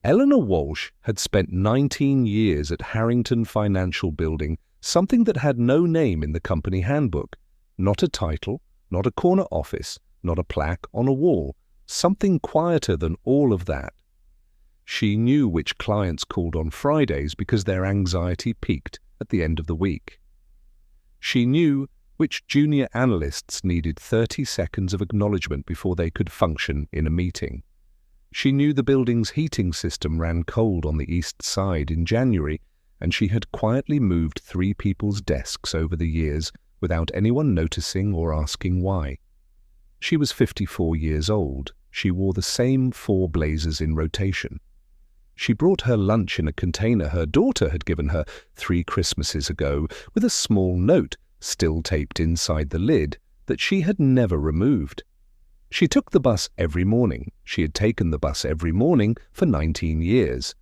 Eleanor Walsh had spent 19 years at Harrington Financial building something that had no name in the company handbook, not a title, not a corner office, not a plaque on a wall, something quieter than all of that. She knew which clients called on Fridays because their anxiety peaked at the end of the week. She knew which junior analysts needed 30 seconds of acknowledgement before they could function in a meeting. She knew the building's heating system ran cold on the east side in January, and she had quietly moved 3 people's desks over the years without anyone noticing or asking why. She was 54 years old. She wore the same 4 blazers in rotation. She brought her lunch in a container her daughter had given her 3 Christmases ago, with a small note still taped inside the lid that she had never removed. She took the bus every morning. She had taken the bus every morning for 19 years.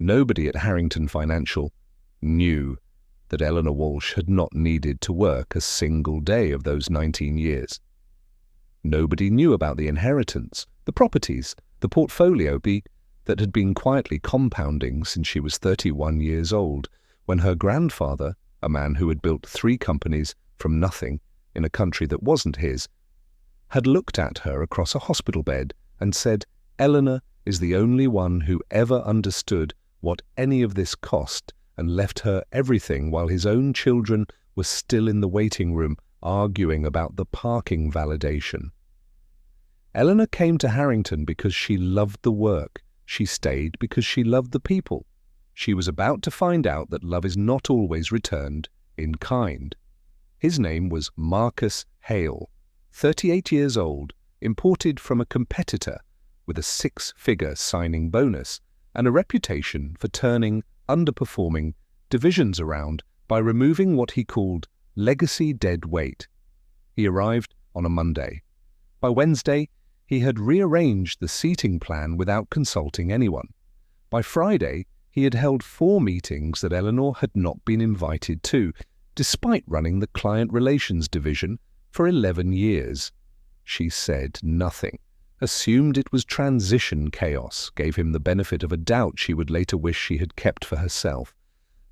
Nobody at Harrington Financial knew that Eleanor Walsh had not needed to work a single day of those 19 years. Nobody knew about the inheritance, the properties, the portfolio that had been quietly compounding since she was 31 years old, when her grandfather, a man who had built 3 companies from nothing in a country that wasn't his, had looked at her across a hospital bed and said, "Eleanor is the only one who ever understood what any of this cost, and left her everything while his own children were still in the waiting room arguing about the parking validation." Eleanor came to Harrington because she loved the work. She stayed because she loved the people. She was about to find out that love is not always returned in kind. His name was Marcus Hale, 38 years old, imported from a competitor with a 6-figure signing bonus and a reputation for turning underperforming divisions around by removing what he called legacy dead weight. He arrived on a Monday. By Wednesday, he had rearranged the seating plan without consulting anyone. By Friday, he had held 4 meetings that Eleanor had not been invited to, despite running the client relations division for 11 years. She said nothing, assumed it was transition chaos, gave him the benefit of a doubt she would later wish she had kept for herself.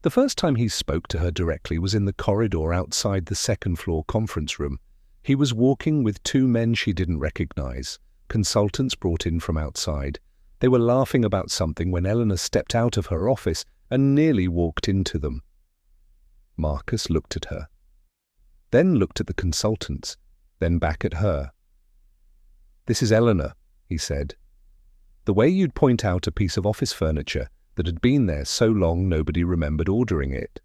The first time he spoke to her directly was in the corridor outside the 2nd-floor conference room. He was walking with 2 men she didn't recognize, consultants brought in from outside. They were laughing about something when Eleanor stepped out of her office and nearly walked into them. Marcus looked at her, then looked at the consultants, then back at her. "This is Eleanor," he said. "The way you'd point out a piece of office furniture that had been there so long nobody remembered ordering it."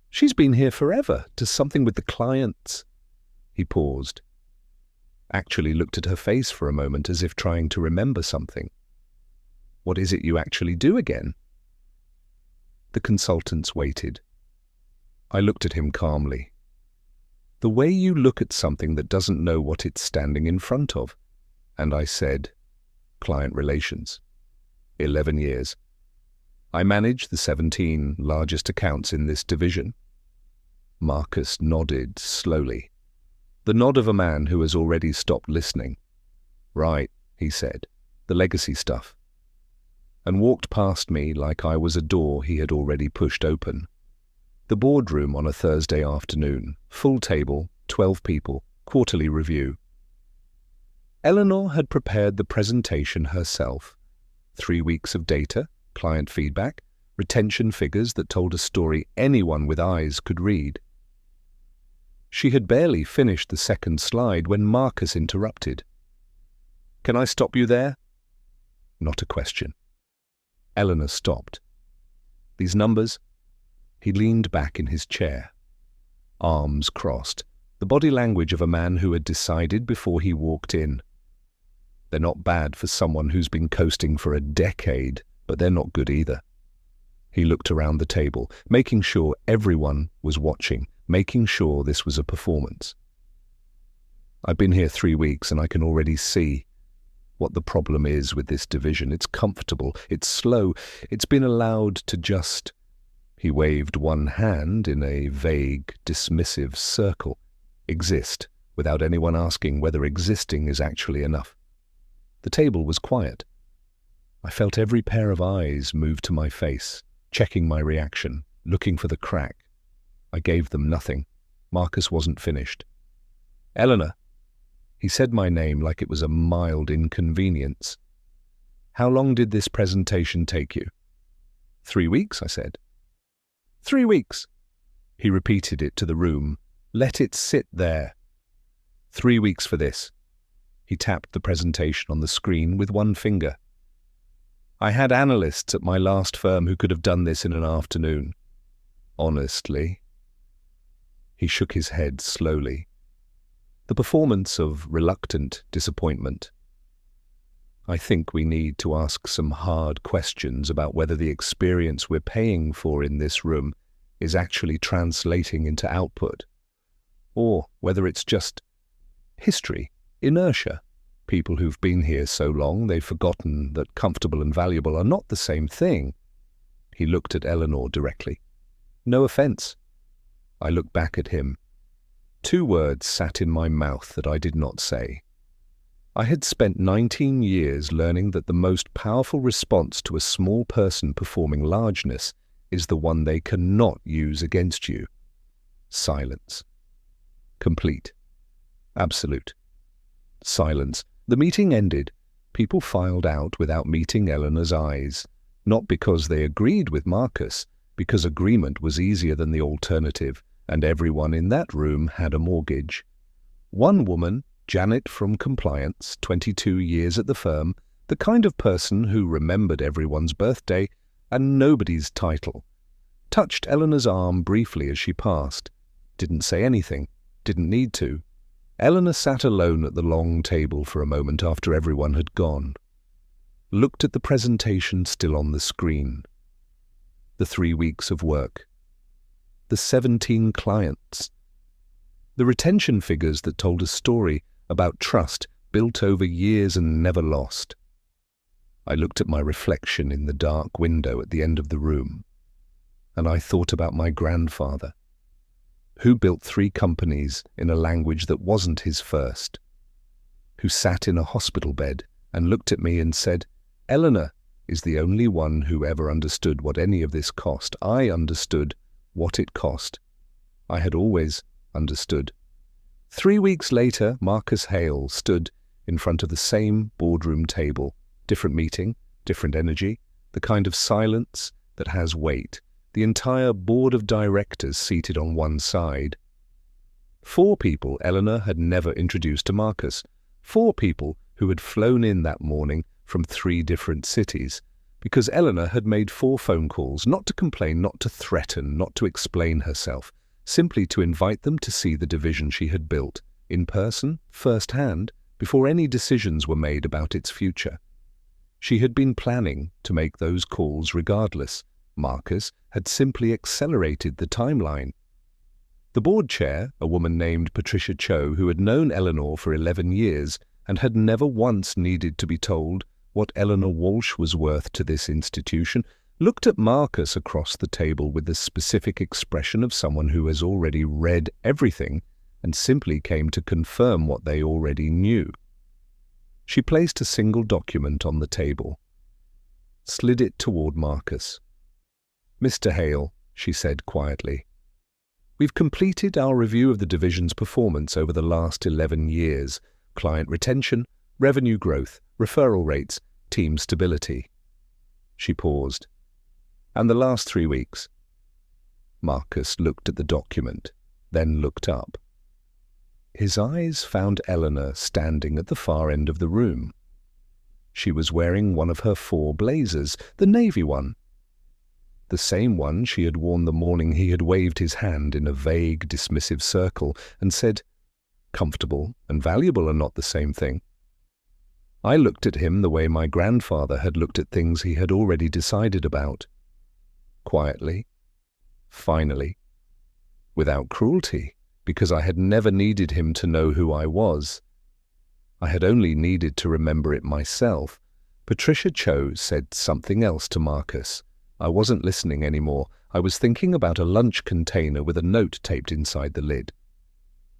"She's been here forever. Does something with the clients." He paused, actually looked at her face for a moment as if trying to remember something. "What is it you actually do again?" The consultants waited. I looked at him calmly. "The way you look at something that doesn't know what it's standing in front of." And I said, "Client relations. 11 years. I manage the 17 largest accounts in this division." Marcus nodded slowly, the nod of a man who has already stopped listening. "Right," he said, "the legacy stuff," and walked past me like I was a door he had already pushed open. The boardroom on a Thursday afternoon, full table, 12 people, quarterly review. Eleanor had prepared the presentation herself. 3 weeks of data, client feedback, retention figures that told a story anyone with eyes could read. She had barely finished the 2nd slide when Marcus interrupted. "Can I stop you there?" Not a question. Eleanor stopped. "These numbers?" He leaned back in his chair, arms crossed, the body language of a man who had decided before he walked in. "They're not bad for someone who's been coasting for a decade, but they're not good either." He looked around the table, making sure everyone was watching, making sure this was a performance. "I've been here 3 weeks and I can already see what the problem is with this division. It's comfortable, it's slow, it's been allowed to just..." He waved one hand in a vague, dismissive circle. "Exist, without anyone asking whether existing is actually enough." The table was quiet. I felt every pair of eyes move to my face, checking my reaction, looking for the crack. I gave them nothing. Marcus wasn't finished. "Eleanor." He said my name like it was a mild inconvenience. "How long did this presentation take you?" 3 weeks, I said. 3 weeks. He repeated it to the room. "Let it sit there." 3 weeks for this. He tapped the presentation on the screen with one finger. "I had analysts at my last firm who could have done this in an afternoon. Honestly." He shook his head slowly. The performance of reluctant disappointment. "I think we need to ask some hard questions about whether the experience we're paying for in this room is actually translating into output, or whether it's just history, inertia. People who've been here so long they've forgotten that comfortable and valuable are not the same thing." He looked at Eleanor directly. "No offense." I looked back at him. 2 words sat in my mouth that I did not say. I had spent 19 years learning that the most powerful response to a small person performing largeness is the one they cannot use against you. Silence. Complete. Absolute. Silence. The meeting ended. People filed out without meeting Eleanor's eyes, not because they agreed with Marcus, because agreement was easier than the alternative, and everyone in that room had a mortgage. One woman, Janet from compliance, 22 years at the firm, the kind of person who remembered everyone's birthday and nobody's title, touched Eleanor's arm briefly as she passed. Didn't say anything, didn't need to. Eleanor sat alone at the long table for a moment after everyone had gone. Looked at the presentation still on the screen. The 3 weeks of work. The 17 clients. The retention figures that told a story about trust built over years and never lost. I looked at my reflection in the dark window at the end of the room, and I thought about my grandfather, who built 3 companies in a language that wasn't his first, who sat in a hospital bed and looked at me and said, "Eleanor is the only one who ever understood what any of this cost. I understood what it cost. I had always understood." 3 weeks later, Marcus Hale stood in front of the same boardroom table. Different meeting, different energy, the kind of silence that has weight. The entire board of directors seated on one side. 4 people Eleanor had never introduced to Marcus. 4 people who had flown in that morning from 3 different cities, because Eleanor had made 4 phone calls, not to complain, not to threaten, not to explain herself, simply to invite them to see the division she had built, in person, firsthand, before any decisions were made about its future. She had been planning to make those calls regardless. Marcus had simply accelerated the timeline. The board chair, a woman named Patricia Cho, who had known Eleanor for 11 years and had never once needed to be told what Eleanor Walsh was worth to this institution, looked at Marcus across the table with the specific expression of someone who has already read everything and simply came to confirm what they already knew. She placed a single document on the table, slid it toward Marcus. "Mr. Hale," she said quietly, "we've completed our review of the division's performance over the last 11 years. Client retention, revenue growth, referral rates, team stability." She paused. "And the last 3 weeks?" Marcus looked at the document, then looked up. His eyes found Eleanor standing at the far end of the room. She was wearing one of her 4 blazers, the navy one. The same one she had worn the morning he had waved his hand in a vague, dismissive circle and said, "Comfortable and valuable are not the same thing." I looked at him the way my grandfather had looked at things he had already decided about. Quietly, finally, without cruelty, because I had never needed him to know who I was. I had only needed to remember it myself. Patricia Cho said something else to Marcus. I wasn't listening anymore. I was thinking about a lunch container with a note taped inside the lid.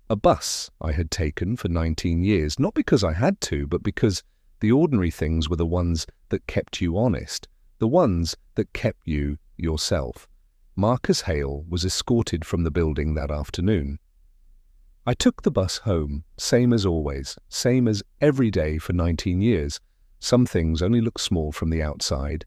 A bus I had taken for 19 years, not because I had to, but because The ordinary things were the ones that kept you honest, the ones that kept you yourself. Marcus Hale was escorted from the building that afternoon. I took the bus home, same as always, same as every day for 19 years. Some things only look small from the outside,